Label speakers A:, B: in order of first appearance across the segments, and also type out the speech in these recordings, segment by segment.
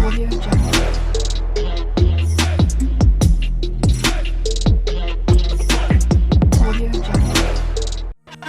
A: Audio Jungle. Audio Jungle.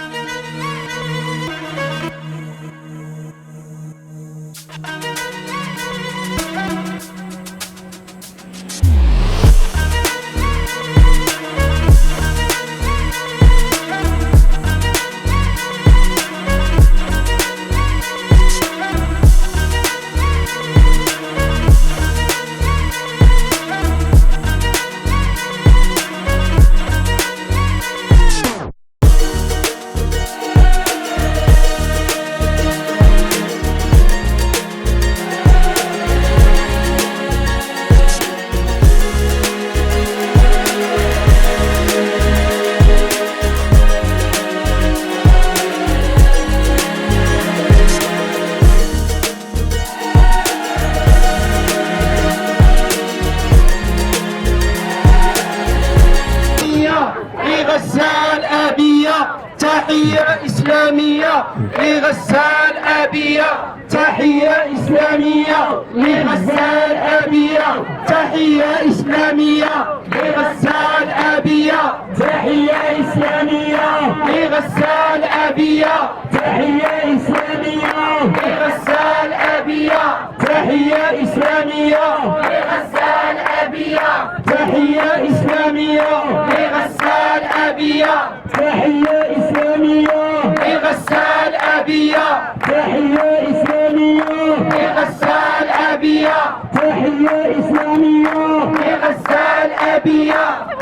B: لغسان أبية تحية إسلامية لغسان أبية تحية إسلامية لغسان أبية تحية إسلامية لغسان أبية تحية إسلامية لغسان أبية تحية إسلامية لغسان أبية تحية إسلامية لغسان أبية تحية إسلامية لغسان أبية تحية إسلامية لغسان أبية تحية إسلامية لغسان أبية تحية إسلامية لغسان أبية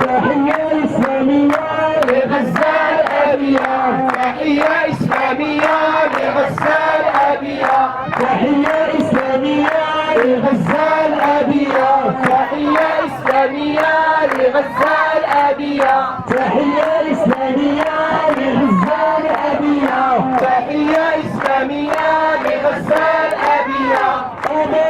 B: تحية إسلامية لغسان أبية تحية إسلامية لغسان أبية تحية إسلامية لغسان أبية تحية إسلامية لغسان أبية تحية إسلامية لغسان أبية تحية إسلامية لغسان أبية أبدا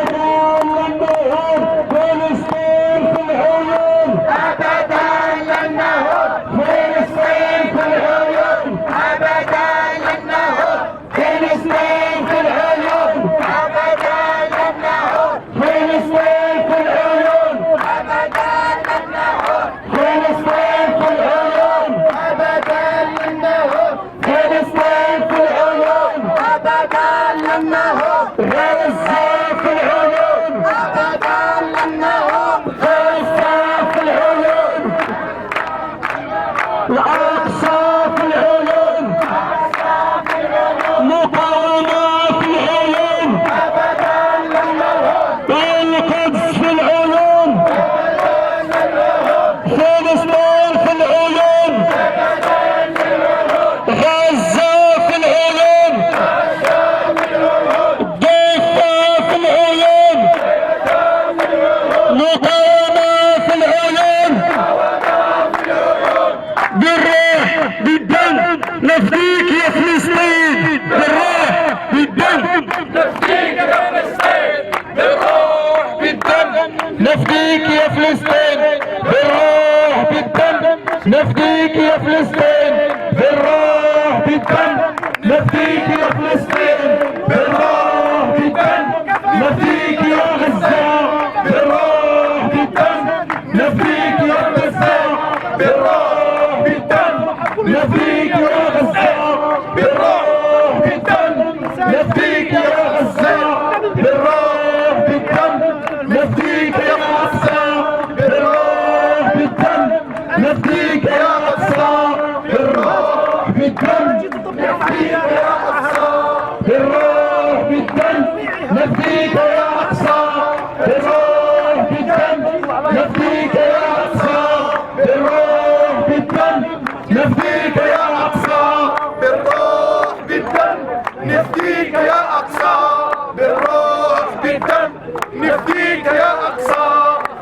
B: لن نهض فلسطين في العيون أبدا لن نهض فلسطين في العيون أبدا لن نهض فلسطين في العيون أبدا لن نهض فلسطين في العيون أبدا لن نهض فلسطين في العيون أبدا لن نهض فلسطين في العيون أبدا لن نهض فلسطين في العيون أبدا لن نهض فلسطين في العيون الأقصى في العيون مقاومة في العيون أبدا لن نهض القدس في العيون فلسطين في العيون غزة في العيون ضفة في العيون مقاومة في العيون بالروح بالدم نفديك يا فلسطين بالروح بالدم نفديك يا فلسطين بالروح بالدم نفديك يا فلسطين بالروح بالدم نفديك يا فلسطين بالروح بالدم نفديك يا فلسطين بالروح بالدم نفديك يا غزة بالروح بالدم نفديك يا غزة بالروح بالدم نفديك يا غزة بالروح بالدم نفديك يا غزة بالروح بالدم نفديك يا غزة بالروح بالدم نفديك يا غزة بالروح بالدم نفديك يا غزة بالروح بالدم نفديك يا أقصى بالروح بالدم نفديك يا أقصى بالروح بالدم نفديك يا أقصى بالروح بالدم نفديك يا أقصى بالروح بالدم نفديك يا أقصى.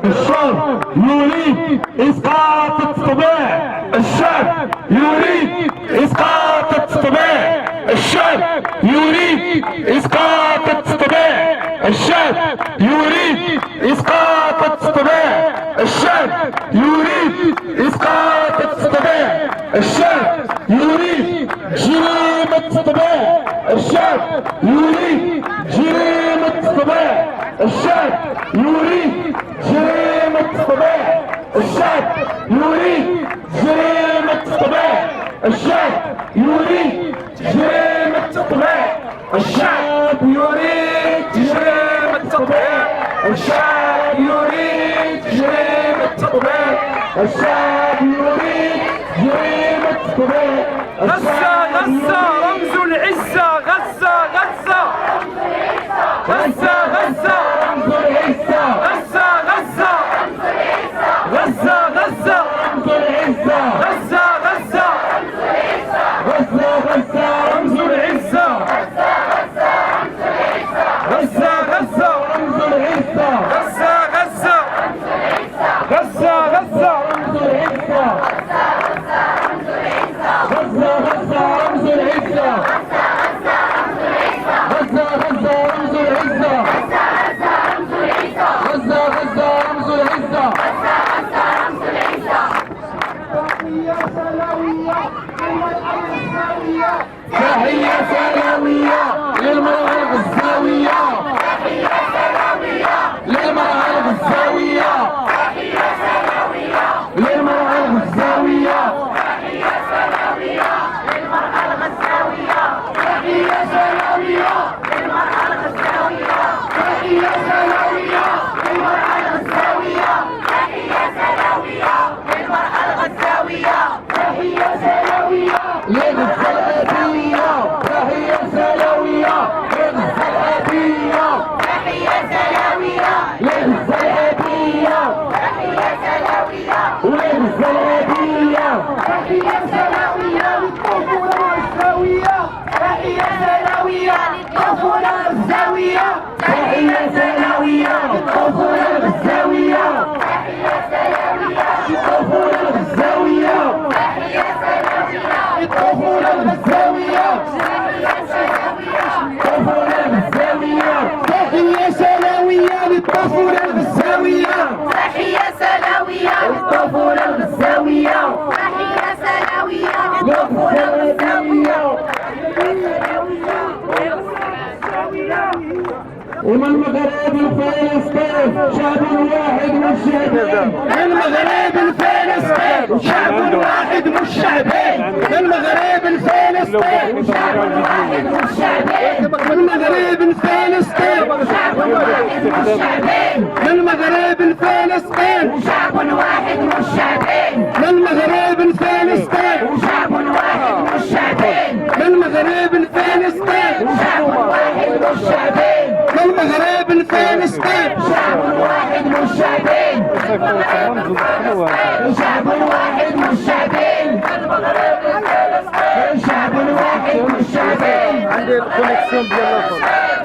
B: الشعب يريد إسقاط الطبيعة الشعب يريد إسقاط الطبيعة الشعب يريد إسقاط الطبيعة الشعب يريد إسقاط الطبيعة الشعب يريد إسقاط الطبيعة الشعب يريد جريمة الطبيعة الشعب يريد جريمة الطبيعة الشعب الشعب يريد جريمة تطبيع، الشعب يريد جريمة تطبيع، الشعب يريد جريمة تطبيع، الشعب يريد جريمة تطبيع، الشعب يريد جريمة تطبيع، الشعب يريد جريمة تطبيع.
C: غزة غزة رمز العزة، غزة غزة غزة غزة
B: رمز العزة،
C: غزة غزة غزة غزة
B: رمز العزة،
C: غزة غزة
B: غزة غزة رمز العزة،
C: غزة غزة
B: رمز العزة،
C: غزة غزة غزة غزة
B: رمز العزة، غزة غزة رمز العزة، غزة غزة رمز العزة، غزة غزة رمز العزة. تحية سلامية للمرأة الغزاوية، للمرأة الغزاوية، للمرأة الغزاوية، تحية سلامية للمرأة الغزاوية، تحية سلامية للمرأة الغزاوية، تحية سلامية للمرأة الغزاوية، تحية سلامية للمرأة الغزاوية، تحية سلامية للغزة الأبية، تحية سلامية للغزة الأبية، تحية سلامية للغزة الأبية، تحية سلامية وللغزة الأبية، تحية سلامية للطفولة الغزاوية، تحية سلامية للطفولة الغزاوية، تحية سلامية للطفولة الغزاوية، تحية سلامية للطفولة الغزاوية، تحية سلامية للطفولة الغزاوية، الطفولة الغزاوية، تحية سلامية للطفولة الغزاوية،
D: تحية سلوية
B: الطفولة الغزاوية،
D: تحية سلوية
B: الطفولة الغزاوية. ومن المغرب الفلسطين شعب واحد مش شعبين، من المغرب الفلسطين شعب واحد مش شعبين، من المغرب الفلسطين شعب واحد مش شعبين، من المغرب الفلسطين
D: شعب واحد مش شعبين،
B: من المغرب الفلسطين
D: شعب واحد مش شعبين،
B: من المغرب الفلسطين
D: شعب واحد مش شعبين،
B: من المغرب الفلسطين
D: شعب واحد مش شعبين،
B: من المغرب الفلسطين
D: شعب واحد مش شعبين، شعب واحد مش شعبين،
B: شعب واحد مش شعبين.
C: عندي الكونيكسيون ديال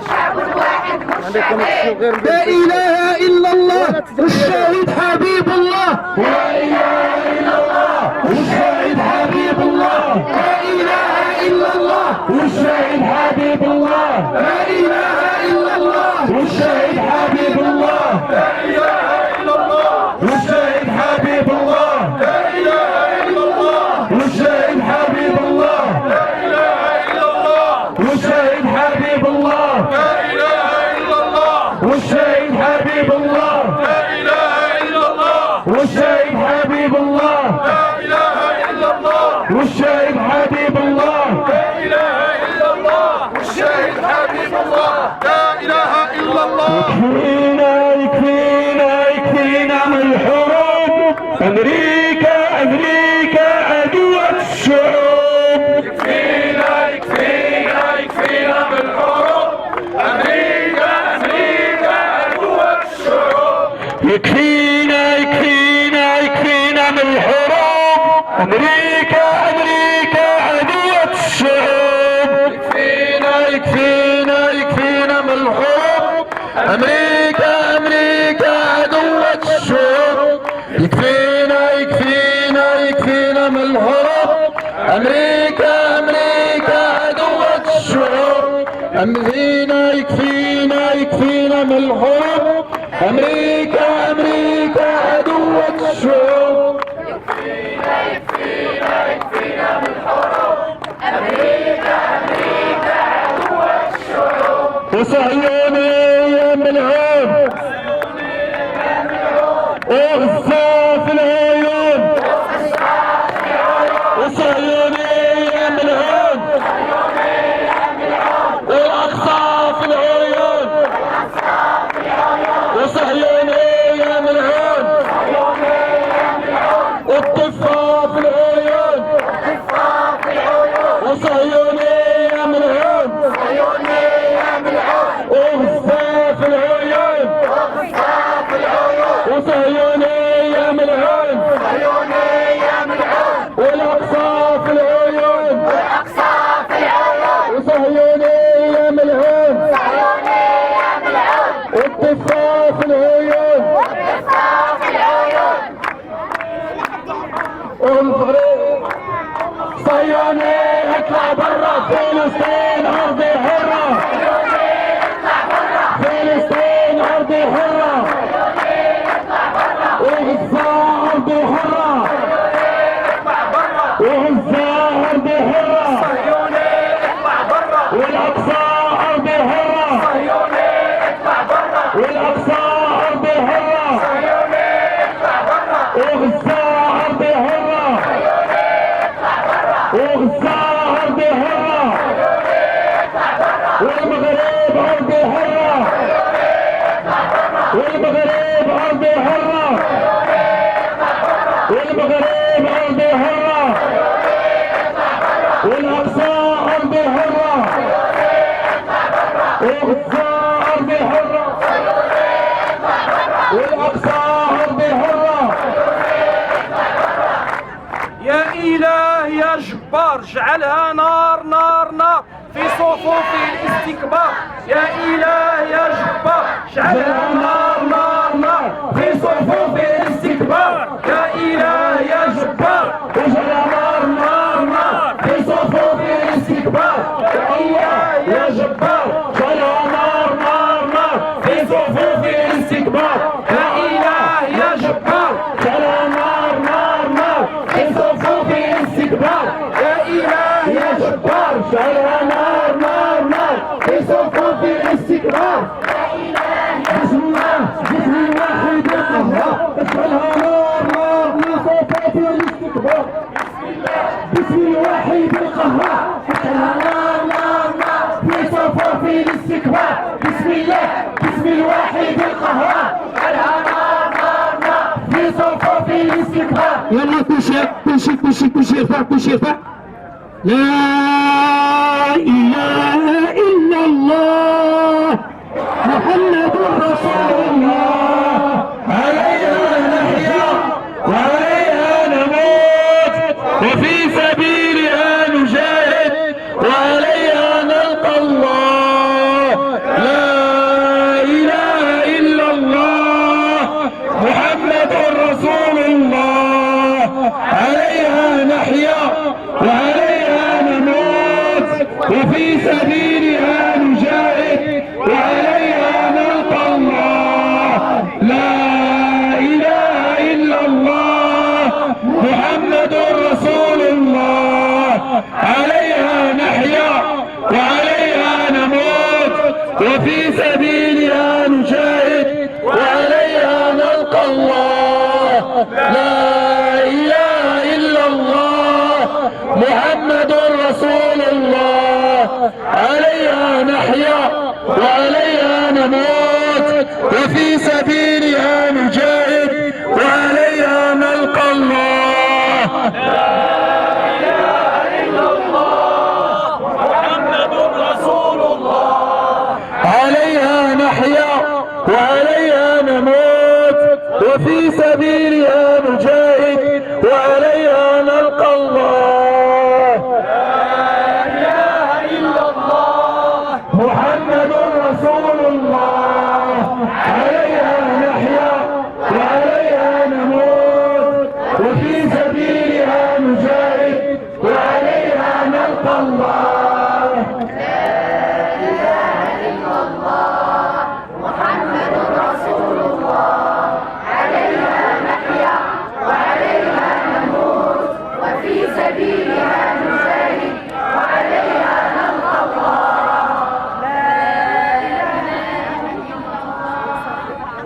D: شعب واحد مش شعبين،
B: لا اله الا الله والشهيد حبيب الله، لا اله الا الله والشهيد حبيب الله، لا اله الا الله والشهيد حبيب الله، لا اله الا الله والشهيد حبيب الله، لا اله الا الله والشهيد حبيب الله، لا اله الا الله والشهيد حبيب الله، لا اله الا الله والشهيد حبيب الله، لا اله الا الله والشهيد حبيب الله، لا اله الا الله والشهيد حبيب الله، لا اله الا الله والشهيد حبيب الله، لا اله الا الله والشهيد حبيب الله، لا اله الا الله. يكفينا يكفينا يكفينا من الحروب، امريكا امريكا عدوة الشعوب، يكفينا يكفينا يكفينا من الحروب، امريكا امريكا عدوة الشعوب، يكفينا يكفينا يكفينا من الحروب، امريكا امريكا عدوة الشعوب، يكفينا يكفينا يكفينا من الحروب، امريكا امريكا عدوة الشعوب، يكفينا يكفينا يكفينا من الحروب، امريكا امريكا عدوة الشعوب، امريكا يكفينا يكفينا من الحروب، امريكا امريكا عدوة الشعوب، يكفينا يكفينا يكفينا من الحروب، امريكا امريكا عدوة الشعوب. وصهيونية ملعون صهيونية ملعون الطفة في العيون وصهيونية ملعون وغزة في العيون وصهيونية ملعون والأقصى في العيون وصهيونية ملعون والطفة في العيون والمغرب صهيوني اطلع برا فلسطين أرضي حرة فلسطين أرضي حرة وغزة أرضي حرة وغزة أرضي حرة والأقصى أرضي حرة والأقصى أرضي حرة وغزة أرضي حرة وغزة أرضي حرة والمغرب أرضي حرة والمغرب أرضي حرة والمغرب أرضي حرة والأقصى أرضي حرة وغزة أرضي حرة والأقصى أرضي حرة.
C: يا إله يا جبار اجعلها نار نار نار في صفوف الاستكبار. يا إله يا جبار اجعلها نار نار نار في صفوف الاستكبار. يا إله يا جبار
B: اجعلها نار نار نار في صفوف الاستكبار. يا الله يا جبار اجعلها نار نار نار في صفوف الاستكبار.
C: يا إله يا جبار
B: اجعلها نار نار نار في صفوف الاستكبار.
C: يا إله
B: يا جبار اجعلها نار نار نار في صفوف الاستكبار. بسم الله بسم الواحد القهار اجعلها نار نار في صفوف الاستكبار. بسم الواحد القهار اجعلها نار نار نار في صفوف الاستكبار. بسم الله بسم الواحد القهار اجعلها نار نار نار في صفوف الاستكبار. يلا كل شيء كل شيء كل شيء كل شيء يرفع كل شيء يرفع. لا إله إلا الله محمد رسول الله. عليها نحيا وعليها نموت وفي سبيلها نجاهد وعليها نلقى الله. لا إله إلا الله محمد رسول الله. عليها نحيا وعليها نموت وفي سبيلها نجاهد وعليها نلقى الله. لا إله إلا الله محمد رسول الله. عليها نحيا وعليها نموت وفي سبيلها نجاهد وعليها نلقى الله. لا إله إلا الله محمد رسول الله. عليها نحيا وعليها نموت وفي سبيلها نجاهد وعليها نلقى الله. عليها نحيا وعليها نموت وفي سبيلها نجاهد وعليها نلقى الله. لا إله إلا الله محمد رسول الله. عليها نحيا وعليها نموت وفي سبيلها نجاهد وعليها نلقى الله.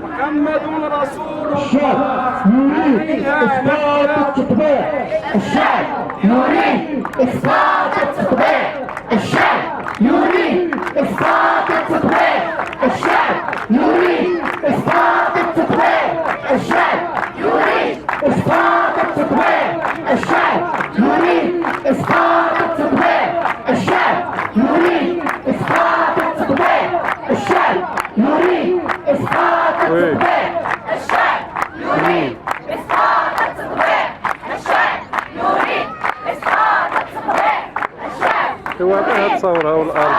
C: محمد رسول
B: الشعب يريد إثبات التطبيع. الشعب يريد إثبات التطبيع. الشعب يريد إثبات التطبيع. الشعب يريد إثبات التطبيع. الشعب يريد إسقاط التطبيع. الشعب يريد إسقاط التطبيع. الشعب يريد إسقاط التطبيع. الشعب يريد إسقاط التطبيع.
D: الشعب يريد إسقاط التطبيع. الشعب يريد إسقاط التطبيع. الشعب
E: واعطيها تصورها والارض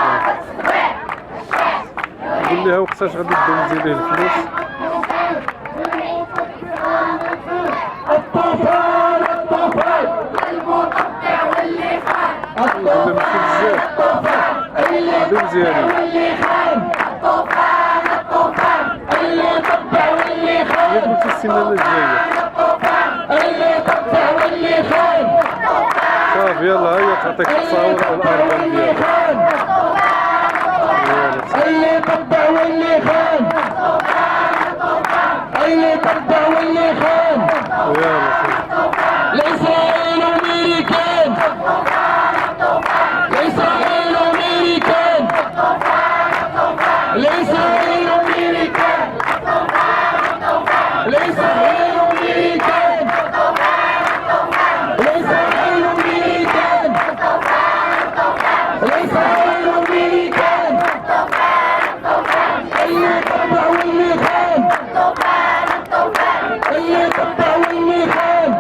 E: قول لها وقتاش غادي تدوزي ليه الفلوس.
B: الطوفان الطوفان
D: المطبع واللي خان.
E: ولا ماشي بزاف
B: اللي
E: هادو مزيانين.
B: واللي خان.
D: الطوفان الطوفان
B: اللي طبع واللي
E: يا
B: خان.
E: قلتي السيمانه الجايه.
B: اللي طبع واللي خان.
E: صافي يلا هيا تعطيك التصاور والارض
B: واللي
E: ديالك.
B: خان. اللي طبع واللي خان. اللي طبع واللي خان.
E: يلا
B: الإسرائيل أمريكان. الإسرائيل أمريكان. الإسرائيل أمريكان. الإسرائيل أمريكان. الإسرائيل أمريكان. الإسرائيل أمريكان. اللي طبع واللي خان. اللي طبع واللي خان.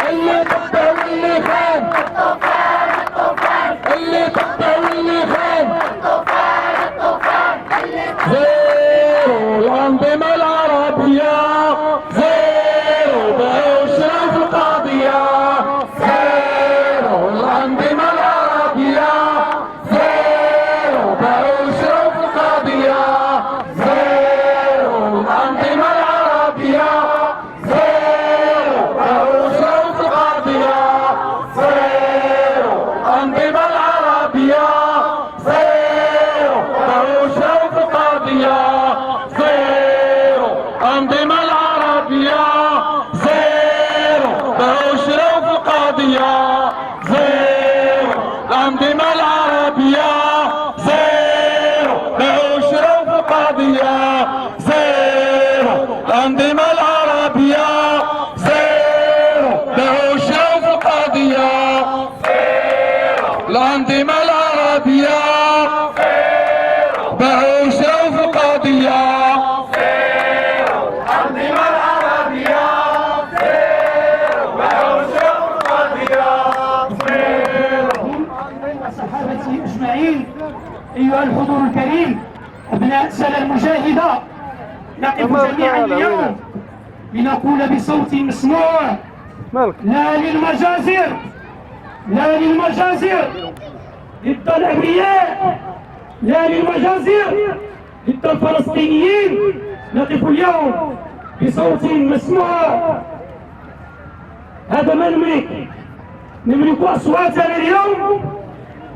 B: اللي طبع واللي خان. اللي طبع واللي خان. زيرو الأنظمة العربية. زيرو بأشرف القضية. زيرو الأنظمة العربية. زيرو بأشرف القضية. زيرو الأنظمة العربية. زيرو بأشرف القضية. زيرو الأنظمة العربية. زيرو بأشرف القضية. زيرو الأنظمة العربية. زيرو بأشرف القضية. زيرو الأنظمة العربية. زيرو بأشرف القضية. زيرو الأنظمة العربية. زيرو بأشرف القضية. الأنظمة العربية. بأشرف القضية. الأنظمة العربية. بأشرف القضية.
F: صحابتي أجمعين، أيها الحضور الكريم، أبناء سلا المجاهدة، نقف جميعا اليوم لنقول بصوت مسموع:
E: مالك
F: لا للمجازر، لا للمجازر ضد الأبرياء، لا للمجازر ضد الفلسطينيين. نقف اليوم بصوت مسموع. هذا ما نملك أصواتنا اليوم،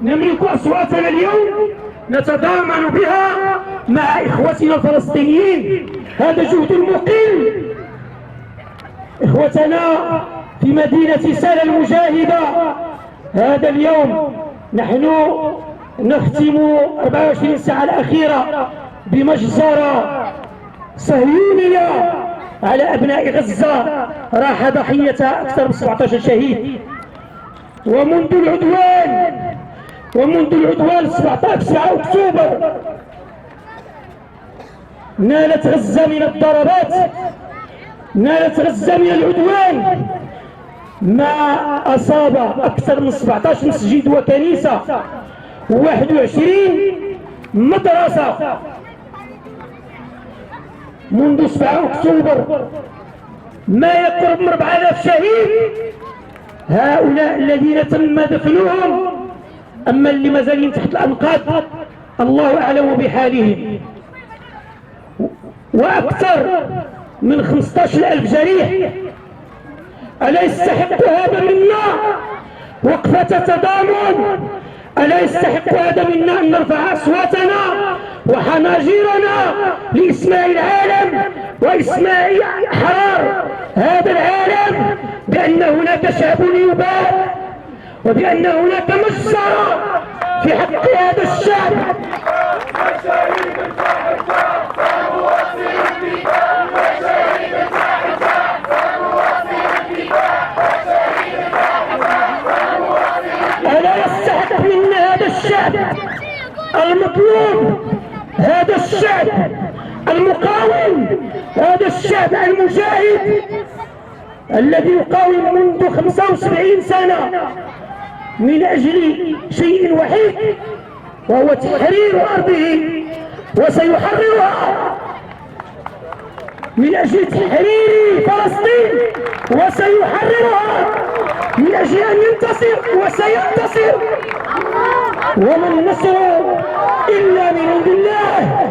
F: نملك أصواتنا اليوم نتضامن بها مع إخوتنا الفلسطينيين. هذا جهد مقل. إخوتنا في مدينة سلا المجاهدة، هذا اليوم نحن نختم 24 ساعة الأخيرة بمجزرة صهيونية على أبناء غزة راح ضحيتها أكثر من 17 شهيد. ومنذ العدوان 9 أكتوبر نالت غزة من الضربات، نالت غزة من العدوان ما أصاب أكثر من 17 مسجد وكنيسة و21 مدرسة. منذ 7 أكتوبر ما يقرب من 4000 شهيد. هؤلاء الذين تم دفنهم، أما اللي مازالين تحت الأنقاض الله أعلم بحالهم. وأكثر من 15,000 جريح. ألا يستحق هذا منا وقفة تضامن؟ ألا يستحق هذا منا أن نرفع أصواتنا وحناجرنا لإسماء العالم وإسماء أحرار هذا العالم بأن هناك شعب يباد، وبأن هناك مجزرة في حق هذا الشعب. المطلوب هذا الشعب المقاوم، هذا الشعب المجاهد الذي يقاوم منذ 75 سنة من أجل شيء وحيد وهو تحرير أرضه، وسيحررها من أجل تحرير فلسطين، وسيحررها من أجل أن ينتصر وسينتصر، وما النصر إلا من عند الله.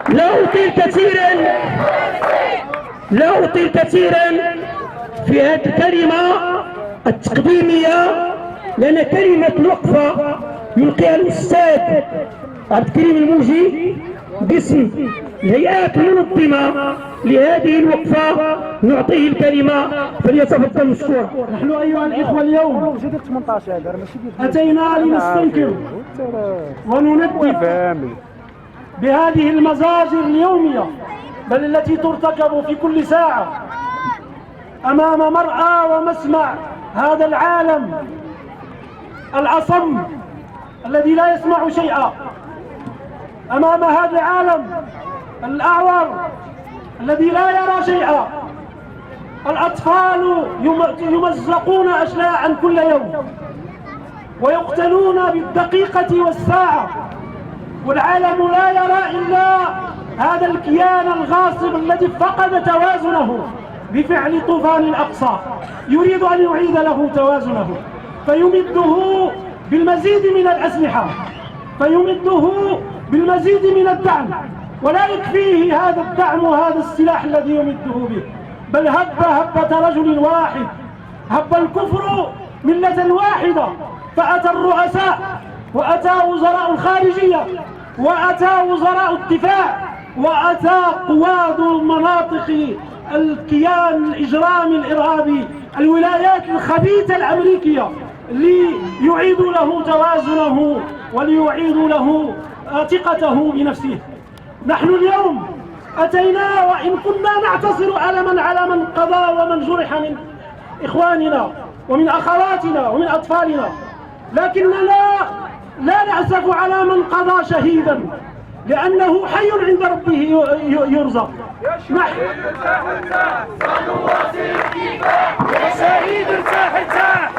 F: لا أطيل كثيرا في هذه الكلمة التقديمية، لأن كلمة الوقفة يلقيها الأستاذ عبد الكريم الموجي باسم الهيئات المنظمة لهذه الوقفة. نعطيه الكلمة فليتفضل مشكورا.
B: نحن أيها الإخوة اليوم أتينا لنستنكر ونندد بهذه المزاجر اليومية بل التي ترتكب في كل ساعة أمام مرأى ومسمع هذا العالم الأصم الذي لا يسمع شيئا، أمام هذا العالم الأعور الذي لا يرى شيئا. الأطفال يمزقون أشلاء كل يوم ويقتلون بالدقيقة والساعة، والعالم لا يرى إلا هذا الكيان الغاصب الذي فقد توازنه بفعل طوفان الأقصى، يريد أن يعيد له توازنه فيمده بالمزيد من الأسلحة، فيمده بالمزيد من الدعم، ولا يكفيه هذا الدعم وهذا السلاح الذي يمده به، بل هبة رجل واحد، هب الكفر ملة واحدة، فأتى الرؤساء وأتى وزراء الخارجية وأتى وزراء الدفاع وأتى قواد مناطق الكيان الإجرامي الإرهابي الولايات الخبيثة الأمريكية ليعيدوا له توازنه وليعيدوا له ثقته بنفسه. نحن اليوم أتينا وإن كنا نعتصر ألما على من قضى ومن جرح من إخواننا ومن أخواتنا ومن أطفالنا، لكننا لا نأسف على من قضى شهيدا لأنه حي عند ربه يرزق. نحن
C: شهيد ارتاح ارتاح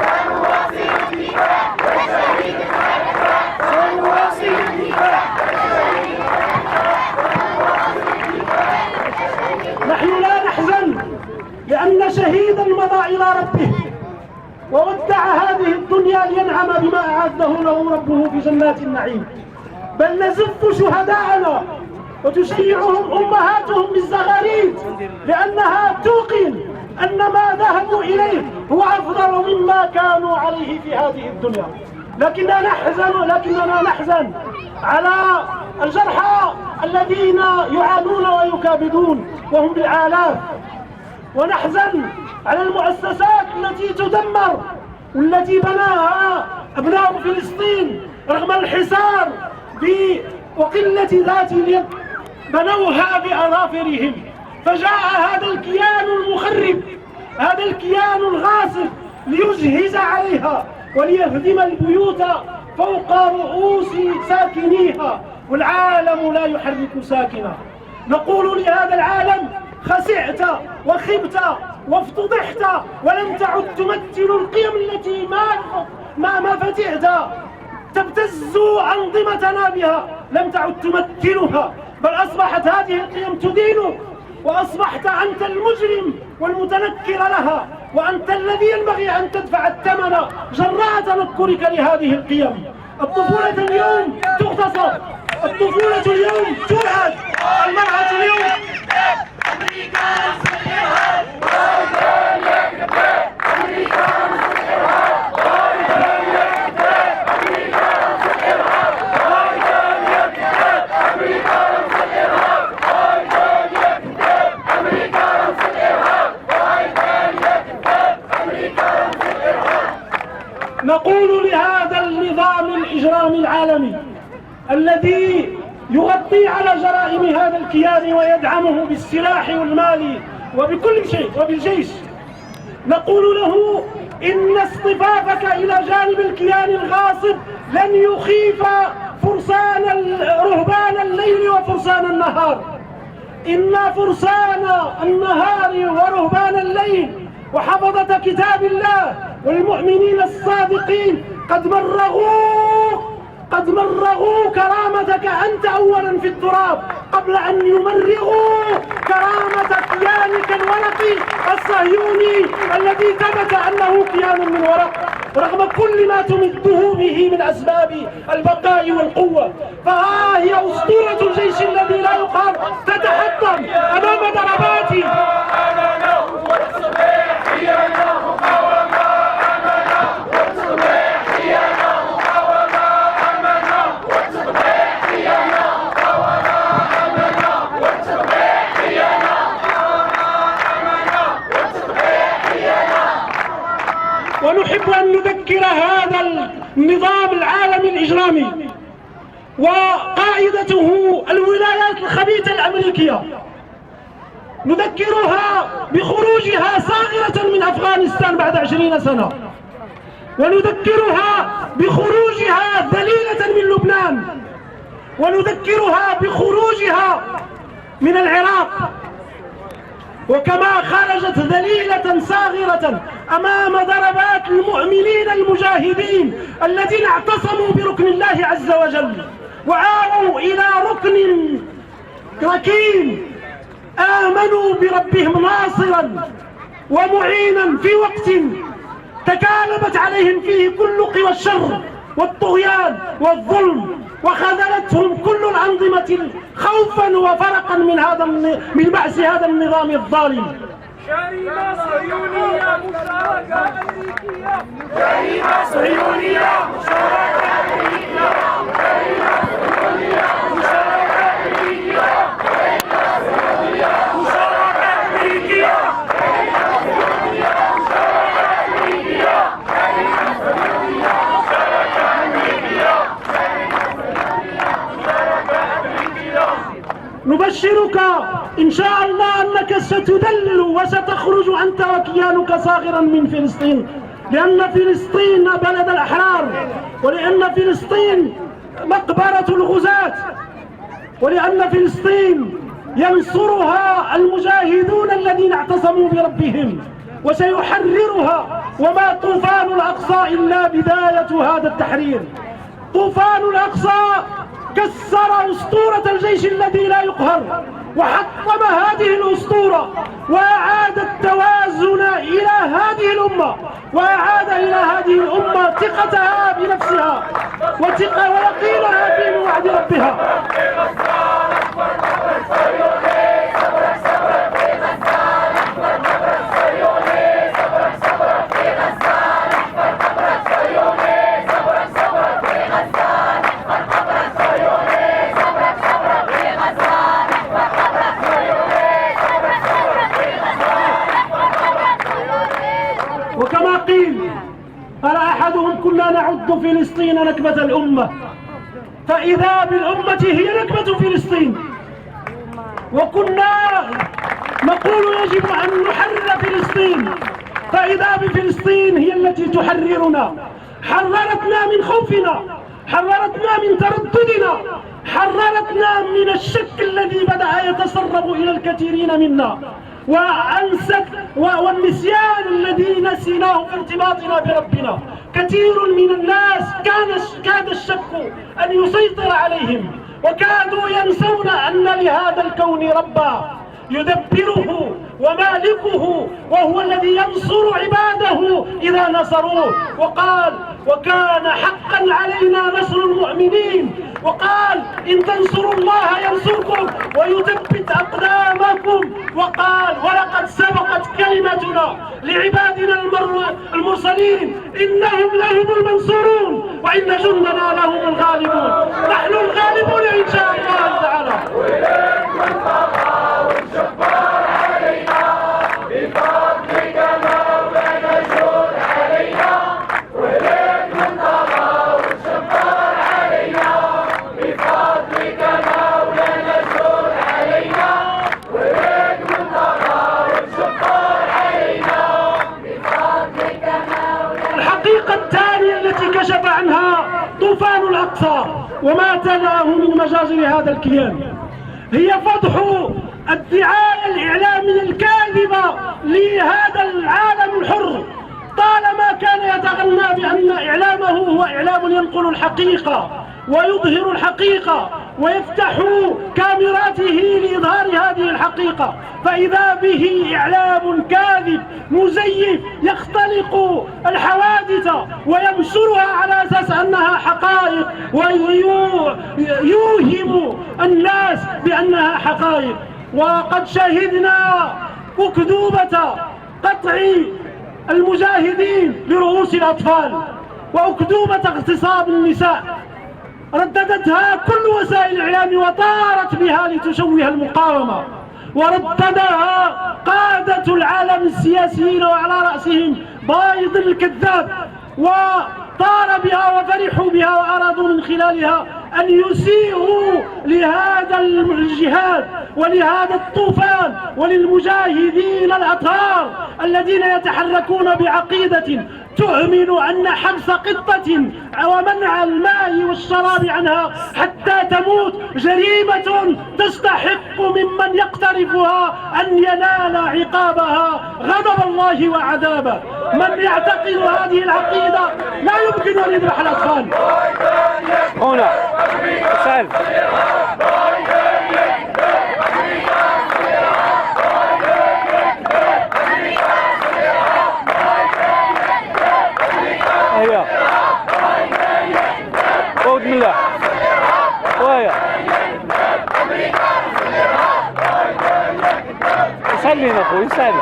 B: نحن لا نحزن لأن شهيدا مضى إلى ربه وودع هذه الدنيا لينعم بما أعده له ربه في جنات النعيم، بل نزف شهداءنا وتشيعهم أمهاتهم بالزغاريد لأنها توقن أن ما ذهبوا إليه هو أفضل مما كانوا عليه في هذه الدنيا. لكننا نحزن على الجرحى الذين يعانون ويكابدون وهم بالآلاف، ونحزن على المؤسسات التي تدمر والتي بناها أبناء فلسطين رغم الحصار وقلة ذات اليد، بنوها بأظافرهم، فجاء هذا الكيان المخرب، هذا الكيان الغاصب ليجهز عليها وليهدم البيوت فوق رؤوس ساكنيها، والعالم لا يحرك ساكنا. نقول لهذا العالم: خسعت وخبت وافتضحت ولم تعد تمثل القيم التي ما فتحت تبتز أنظمتنا بها، لم تعد تمثلها، بل أصبحت هذه القيم تدين، وأصبحت أنت المجرم والمتنكر لها، وأنت الذي ينبغي أن تدفع الثمن جراء تنكرك لهذه القيم. الطفولة اليوم تغتصب، الطفولة اليوم تلعب، المرأة اليوم نقول لهذا النظام الإجرامي العالمي الذي يغطي على جرائم هذا الكيان ويدعمه بالسلاح والمال
F: وبكل شيء وبالجيش نقول له إن اصطفافك إلى جانب الكيان الغاصب لن يخيف رهبان الليل وفرسان النهار. إن فرسان النهار ورهبان الليل وحفظة كتاب الله والمؤمنين الصادقين قد مرغوا كرامتك أنت أولا في التراب قبل أن يمرغوا كرامة كيانك الورقي الصهيوني الذي ثبت أنه كيان من ورق رغم كل ما تمده به من أسباب البقاء والقوة. فها هي أسطورة الجيش الذي لا يقهر تتحطم أمام ضربات ونحب أن نذكر هذا النظام العالمي الإجرامي وقائدته الولايات الخبيثة الأمريكية، نذكرها بخروجها صاغرة من أفغانستان بعد 20 سنة، ونذكرها بخروجها ذليلة من لبنان، ونذكرها بخروجها من العراق، وكما خرجت ذليلة صاغرة أمام ضربات المؤمنين المجاهدين الذين اعتصموا بركن الله عز وجل وعاروا إلى ركن ركين آمنوا بربهم ناصرا ومعينا في وقت تكالبت عليهم فيه كل قوى الشر والطغيان والظلم وخذلتهم كل الأنظمة خوفا وفرقا من بأس هذا النظام الظالم.
C: جريمة صهيونية مشاركة أمريكية. جريمة صهيونية مشاركة أمريكية. جريمة صهيونية مشاركة أمريكية. جريمة صهيونية مشاركة أمريكية. جريمة صهيونية مشاركة أمريكية. جريمة صهيونية مشاركة أمريكية.
F: نبشرك إن شاء الله أنك ستذلل وستخرج أنت وكيانك صاغرا من فلسطين، لأن فلسطين بلد الأحرار، ولأن فلسطين مقبرة الغزاة، ولأن فلسطين ينصرها المجاهدون الذين اعتصموا بربهم وسيحررها. وما طوفان الأقصى إلا بداية هذا التحرير. طوفان الأقصى كسر أسطورة الجيش الذي لا يقهر وحطم هذه الأسطورة وأعاد التوازن إلى هذه الأمة، وأعاد إلى هذه الأمة ثقتها بنفسها ويقينها في موعد ربها. وكما قال أحدهم كنا نعد فلسطين نكبة الأمة، فإذا بالأمة هي نكبة فلسطين. وكنا نقول يجب أن نحرر فلسطين، فإذا بفلسطين هي التي تحررنا. حررتنا من خوفنا، حررتنا من ترددنا، حررتنا من الشك الذي بدأ يتسرب إلى الكثيرين منا، والنسيان الذي نسيناه في ارتباطنا بربنا. كثير من الناس كاد الشك أن يسيطر عليهم، وكادوا ينسون أن لهذا الكون ربا يدبره ومالكه، وهو الذي ينصر عباده إذا نصروه. وقال وكان حقا علينا نصر المؤمنين، وقال إن تنصروا الله ينصركم ويثبت أقدامكم. وقال ولقد سبقت كلمتنا لعبادنا المرسلين إنهم لهم المنصورون وإن جندنا لهم الغالبون. نحن الغالبون إن شاء الله تعالى. عنها طوفان الأقصى وما تلاه من مجازر هذا الكيان. هي فضح الدعاية الإعلامية الكاذبة لهذا العالم الحر، طالما كان يتغنى بأن إعلامه هو إعلام ينقل الحقيقة ويظهر الحقيقة ويفتح كاميراته لإظهار هذه الحقيقة، فإذا به إعلام كاذب مزيف يختلق الحوادث وينشرها على أساس أنها حقائق ويوهم الناس بأنها حقائق. وقد شهدنا أكذوبة قطع المجاهدين لرؤوس الأطفال وأكذوبة اغتصاب النساء، رددتها كل وسائل الإعلام وطارت بها لتشوه المقاومة، ورددها قادة العالم السياسيين وعلى رأسهم بايض الكذاب، وطار بها وفرحوا بها وأرادوا من خلالها أن يسيئوا لهذا الجهاد ولهذا الطوفان وللمجاهدين الأطهار الذين يتحركون بعقيدة تؤمن أن حبس قطة ومنع الماء والشراب عنها حتى تموت جريمة تستحق ممن يقترفها أن ينال عقابها غضب الله وعذابه. من يعتقد هذه العقيدة لا يمكن أن يذبح الأطفال.
E: هنا سأل هيا خذ من الله ويا سلم اخوي سلم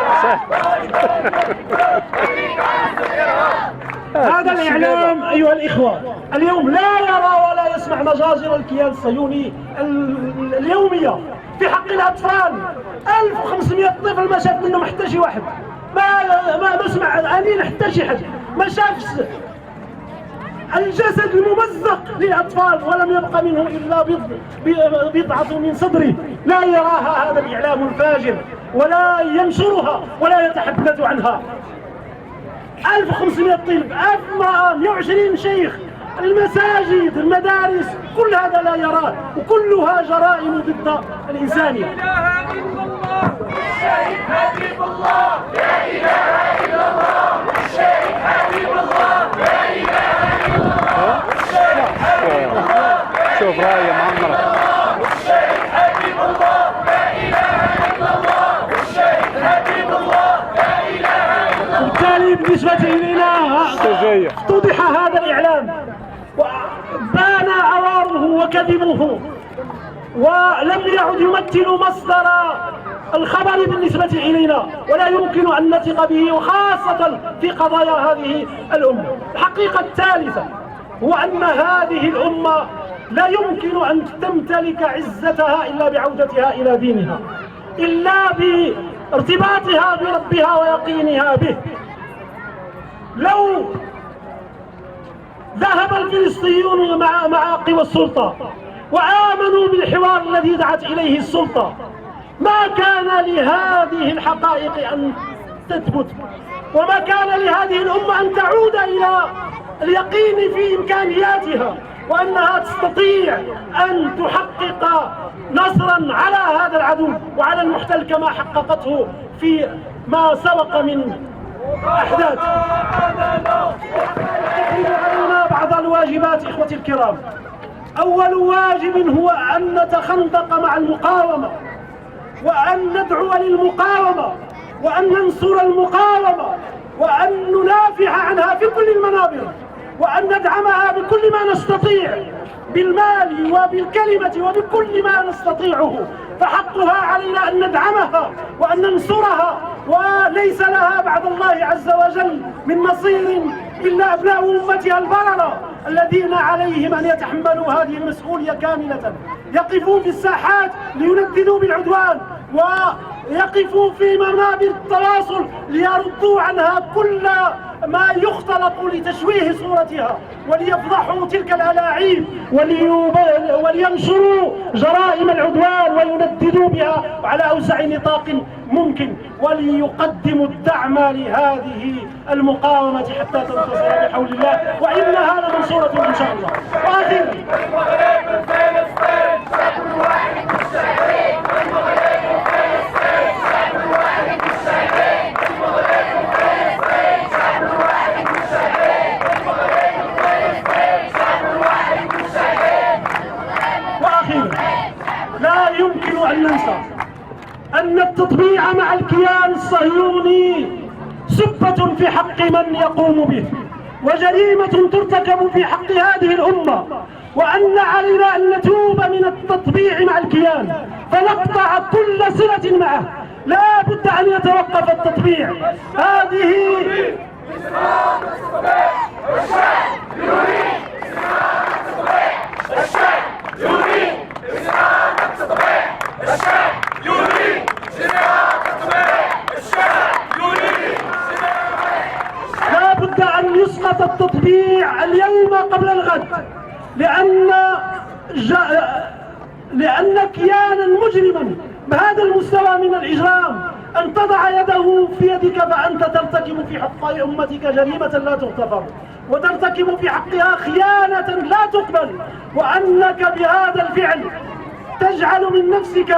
F: هذا الإعلام أيها الإخوة اليوم لا يرى ولا يسمع مجازر الكيان الصهيوني اليومية في حق الأطفال. 1500 طفل ما شاف منهم حتى شي واحد، ما سمع أنين حتى شي حد، ما شافش الجسد الممزق للأطفال ولم يبقى منهم إلا بضعة من صدره. لا يراها هذا الإعلام الفاجر ولا ينشرها ولا يتحدث عنها. 1500 طفل، 120 شيخ، المساجد، المدارس، كل هذا لا يراه، وكلها جرائم ضد الإنسانية.
C: لا إله إلا الله
D: الشهيد حبيب الله، لا إله إلا الله، الشهيد حبيب الله، لا إله إلا الله، الشهيد حبيب الله،
E: شوف راية معمرة
D: الشهيد حبيب الله، لا إله إلا الله، الشهيد حبيب الله، لا إله إلا الله.
F: وبالتالي بالنسبة إلينا افتضح هذا الإعلام وبان عواره وكذبه، ولم يعد يمثل مصدر الخبر بالنسبة إلينا، ولا يمكن أن نثق به، وخاصة في قضايا هذه الأمة. الحقيقة الثالثة هو أن هذه الأمة لا يمكن أن تمتلك عزتها إلا بعودتها إلى دينها، إلا بارتباطها بربها ويقينها به. لو ذهب الفلسطينيون مع قوى السلطة وآمنوا بالحوار الذي دعت إليه السلطة، ما كان لهذه الحقائق أن تثبت، وما كان لهذه الأمة أن تعود إلى اليقين في إمكانياتها وأنها تستطيع أن تحقق نصرا على هذا العدو وعلى المحتل كما حققته في ما سبق من أحداث. علينا بعض الواجبات إخوتي الكرام. أول واجب هو أن نتخندق مع المقاومة، وأن ندعو للمقاومة، وأن ننصر المقاومة، وأن ندافع عنها في كل المنابر، وأن ندعمها بكل ما نستطيع بالمال وبالكلمة وبكل ما نستطيعه، فحقها علينا أن ندعمها وأن ننصرها، وليس لها بعد الله عز وجل من مصير إلا أبناء أمتها البررة الذين عليهم أن يتحملوا هذه المسؤولية كاملة، يقفون في الساحات لينددوا بالعدوان
G: يقفوا في منابر التواصل ليردوا عنها كل ما يختلق لتشويه صورتها، وليفضحوا تلك الألاعيب، ولينشروا جرائم العدوان وينددوا بها على أوسع نطاق ممكن، وليقدموا الدعم لهذه المقاومة حتى تنتصر بحول الله، وإنها لمنصورة إن شاء الله. وآخرا لا يمكن أن ننسى أن التطبيع مع الكيان الصهيوني سبة في حق من يقوم به، وجريمة ترتكب في حق هذه الأمة، وأن علينا أن نتوب من التطبيع مع الكيان فنقطع كل صلة معه. لا بد أن يتوقف التطبيع. هذه لا بد أن يسقط التطبيع اليوم قبل الغد، لأن كيانا مجرما بهذا المستوى من الإجرام أن تضع يده في يدك فأنت ترتكب في حق أمتك جريمة لا تغتفر، وترتكب في حقها خيانة لا تقبل، وأنك بهذا الفعل تجعل من نفسك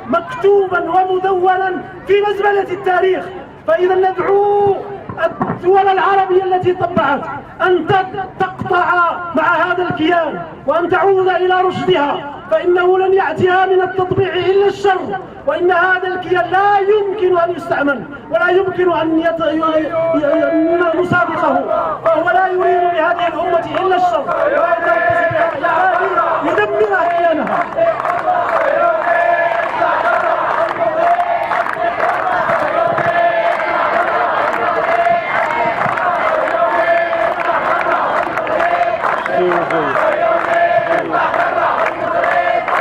G: مكتوبا ومدونا في مزبلة التاريخ. فإذا ندعو الدول العربية التي طبعت أن تقطع مع هذا الكيان وأن تعود إلى رشدها، فإنه لن يأتيها من التطبيع إلا الشر، وإن هذا الكيان لا يمكن أن يستعمل ولا يمكن أن نسابقه، فهو لا يريد لهذه الأمة إلا الشر، ولا يتربص بها يدمر كيانها.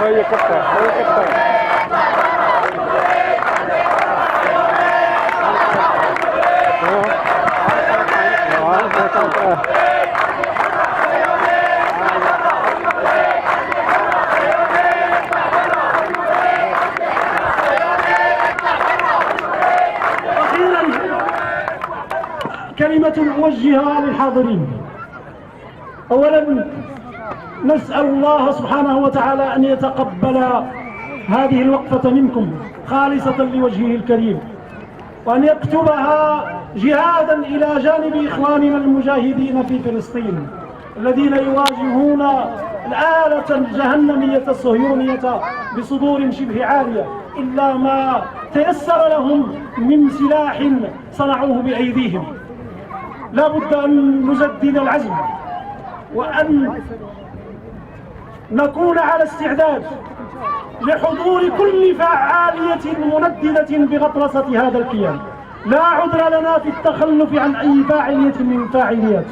E: هيا كفر هيا كفر
G: أخيرا كلمة أوجهها للحاضرين. أولا نسأل الله سبحانه وتعالى أن يتقبل هذه الوقفة منكم خالصة لوجهه الكريم، وأن يكتبها جهادا إلى جانب إخواننا المجاهدين في فلسطين الذين يواجهون الآلة الجهنمية الصهيونية بصدور شبه عالية إلا ما تيسر لهم من سلاح صنعوه بأيديهم. لا بد أن نجدد العزم، وأن نكون على استعداد لحضور كل فعالية منددة بغطرسة هذا الكيان. لا عذر لنا في التخلف عن أي فاعلية من فاعليات،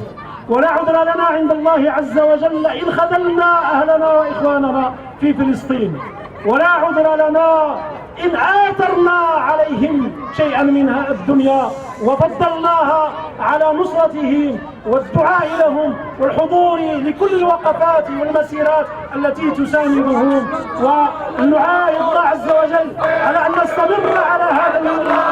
G: ولا عذر لنا عند الله عز وجل إن خذلنا أهلنا وإخواننا في فلسطين، ولا عذر لنا إن آثرنا عليهم شيئا من الدنيا وفضلناها على نصرتهم والدعاء لهم والحضور لكل الوقفات والمسيرات التي تساندهم، ونعاهد الله عز وجل على أن نستمر على هذا النجاح.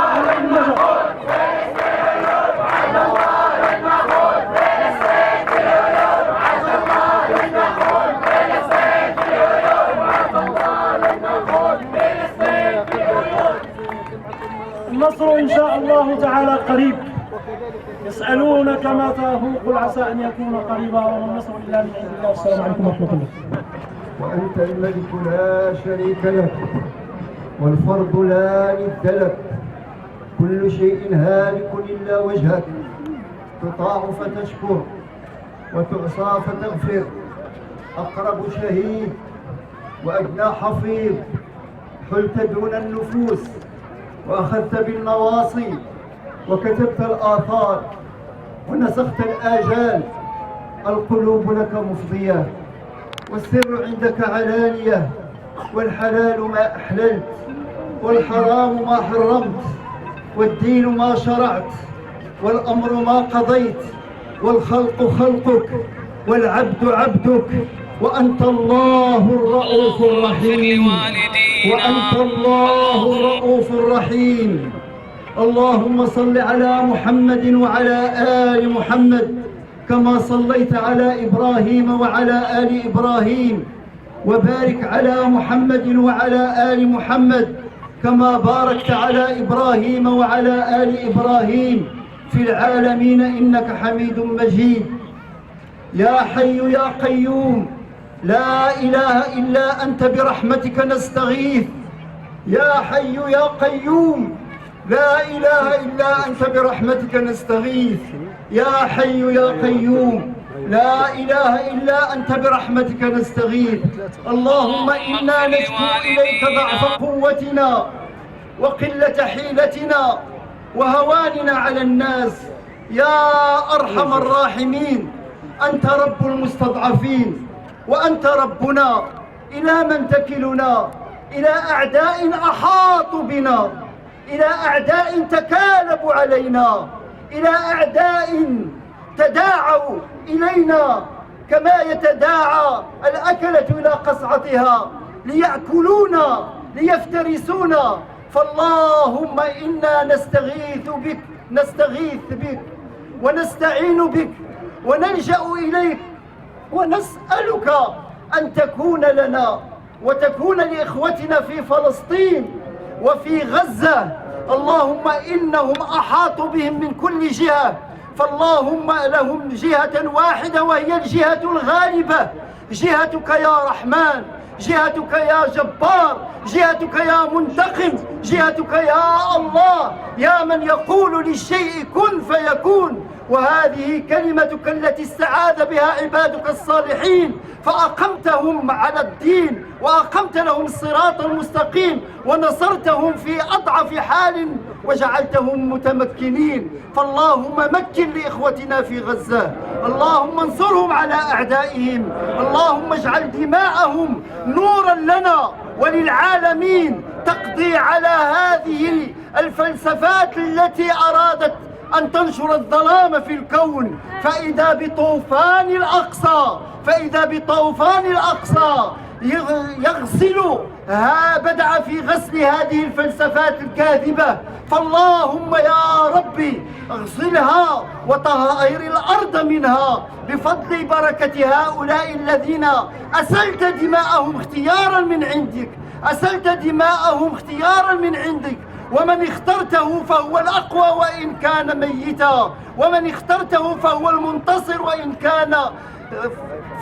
G: النصر إن شاء الله تعالى قريب. يسألونك متى هو، قل عسى أن يكون قريبا، وما النصر إلا من عند الله. السلام عليكم ورحمة الله.
H: وأنت الملك لا شريك لك، والفرد لا ند لك، كل شيء هالك إلا وجهك، تطاع فتشكر وتعصى فتغفر، أقرب شهيد وأدنى حفيظ، حلت دون النفوس وأخذت بالنواصي وكتبت الآثار ونسخت الآجال، القلوب لك مفضية والسر عندك علانية، والحلال ما أحللت والحرام ما حرمت، والدين ما شرعت، والأمر ما قضيت، والخلق خلقك، والعبد عبدك، وأنت الله الرؤوف الرحيم، وأنت الله الرؤوف الرحيم. اللهم صل على محمد وعلى آل محمد كما صليت على إبراهيم وعلى آل إبراهيم، وبارك على محمد وعلى آل محمد كما باركت على إبراهيم وعلى آل إبراهيم في العالمين إنك حميد مجيد. يا حي يا قيوم لا إله إلا أنت برحمتك نستغيث. يا حي يا قيوم لا إله إلا أنت برحمتك نستغيث. يا حي يا قيوم لا إله إلا أنت برحمتك نستغيث. اللهم إنا نشكو إليك ضعف قوتنا وقلة حيلتنا وهواننا على الناس. يا أرحم الراحمين، أنت رب المستضعفين، وأنت ربنا. إلى من تكلنا؟ إلى أعداء أحاطوا بنا، إلى أعداء تكالبوا علينا، إلى أعداء تداعوا إلينا كما يتداعى الأكلة إلى قصعتها ليأكلونا ليفترسونا. فاللهم إنا نستغيث بك ونستعين بك ونلجأ إليك ونسألك أن تكون لنا وتكون لإخوتنا في فلسطين وفي غزة. اللهم إنهم أحاطوا بهم من كل جهة، فاللهم لهم جهة واحدة وهي الجهة الغالبة، جهتك يا رحمن، جهتك يا جبار، جهتك يا منتقم، جهتك يا الله، يا من يقول للشيء كن فيكون. وهذه كلمتك التي استعاذ بها عبادك الصالحين، فأقمتهم على الدين وأقمت لهم الصراط المستقيم ونصرتهم في أضعف حال وجعلتهم متمكنين. فاللهم مكن لإخوتنا في غزة، اللهم انصرهم على أعدائهم، اللهم اجعل دماءهم نورا لنا وللعالمين تقضي على هذه الفلسفات التي أرادت أن تنشر الظلام في الكون. فإذا بطوفان الأقصى يغسل بدأ في غسل هذه الفلسفات الكاذبة. فاللهم يا ربي اغسلها وطهر الأرض منها بفضل بركة هؤلاء الذين أسلت دماءهم اختيارا من عندك. ومن اخترته فهو الأقوى وإن كان ميتا، ومن اخترته فهو المنتصر وإن كان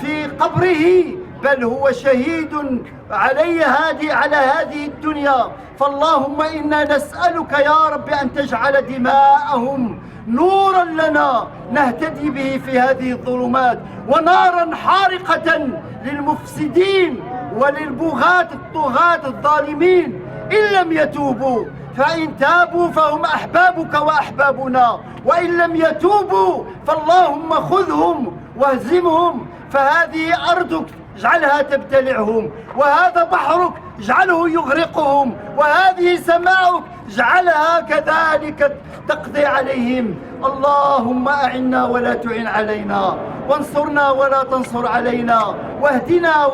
H: في قبره، بل هو شهيد على هذه الدنيا. فاللهم إنا نسألك يا رب أن تجعل دماءهم نورا لنا نهتدي به في هذه الظلمات، ونارا حارقة للمفسدين وللبغاة الطغاة الظالمين إن لم يتوبوا. فإن تابوا فهم أحبابك وأحبابنا، وإن لم يتوبوا فاللهم خذهم واهزمهم. فهذه أرضك اجعلها تبتلعهم، وهذا بحرك اجعله يغرقهم، وهذه سماؤك اجعلها كذلك تقضي عليهم. اللهم أعنا ولا تعن علينا، وانصرنا ولا تنصر علينا، واهدنا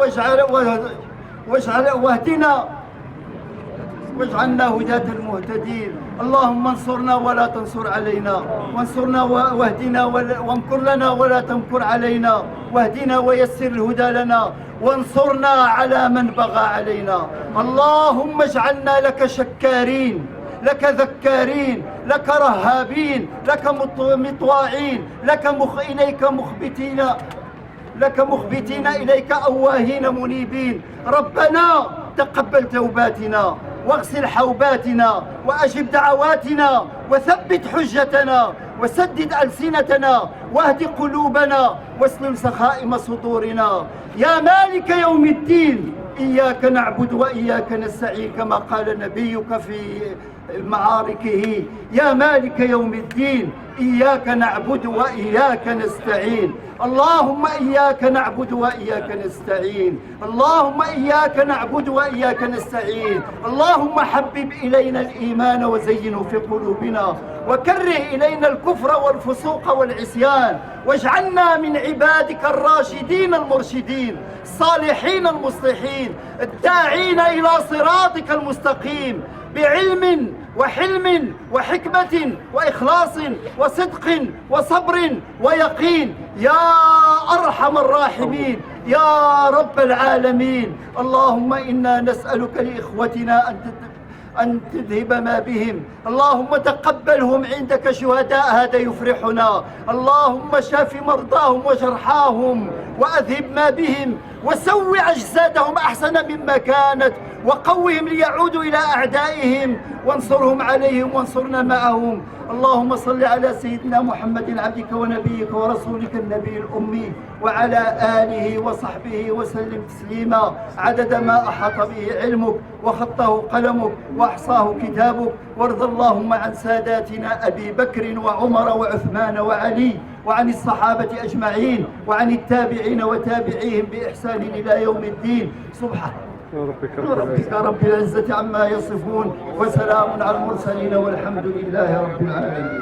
H: واجعلنا هداة المهتدين. اللهم انصرنا ولا تنصر علينا، وانصرنا واهدنا وامكر لنا ولا تمكر علينا، واهدنا ويسر الهدى لنا، وانصرنا على من بغى علينا. اللهم اجعلنا لك شكارين، لك ذكارين، لك رهابين، لك مطواعين، لك مخبتين إليك أواهين منيبين. ربنا تقبل توباتنا واغسل حوباتنا وأجب دعواتنا وثبت حجتنا وسدد ألسنتنا واهد قلوبنا واسلل سخائم صدورنا. يا مالك يوم الدين إياك نعبد وإياك نستعين، كما قال نبيك معاركه يا مالك يوم الدين. إياك نعبد وإياك نستعين. اللهم إياك نعبد وإياك نستعين. اللهم إياك نعبد وإياك نستعين. اللهم حبب إلينا الإيمان وزينه في قلوبنا وكره إلينا الكفر والفسوق والعصيان واجعلنا من عبادك الراشدين المرشدين الصالحين المصلحين الداعين إلى صراطك المستقيم بعلم وحلم وحكمة وإخلاص وصدق وصبر ويقين يا أرحم الراحمين يا رب العالمين. اللهم إنا نسألك لإخوتنا أن تذهب ما بهم. اللهم تقبلهم عندك شهداء، هذا يفرحنا. اللهم شاف مرضاهم وجرحاهم وأذهب ما بهم وسوي أجسادهم أحسن مما كانت وقوهم ليعودوا إلى أعدائهم وانصرهم عليهم وانصرنا معهم. اللهم صل على سيدنا محمد عبدك ونبيك ورسولك النبي الأمي وعلى آله وصحبه وسلم تسليما عدد ما أحاط به علمك وخطه قلمك وأحصاه كتابك. وارض اللهم عن ساداتنا أبي بكر وعمر وعثمان وعلي وعن الصحابة أجمعين وعن التابعين وتابعيهم بإحسان إلى يوم الدين. سبحان ربك رب العزة عما يصفون وسلام على المرسلين والحمد لله رب العالمين.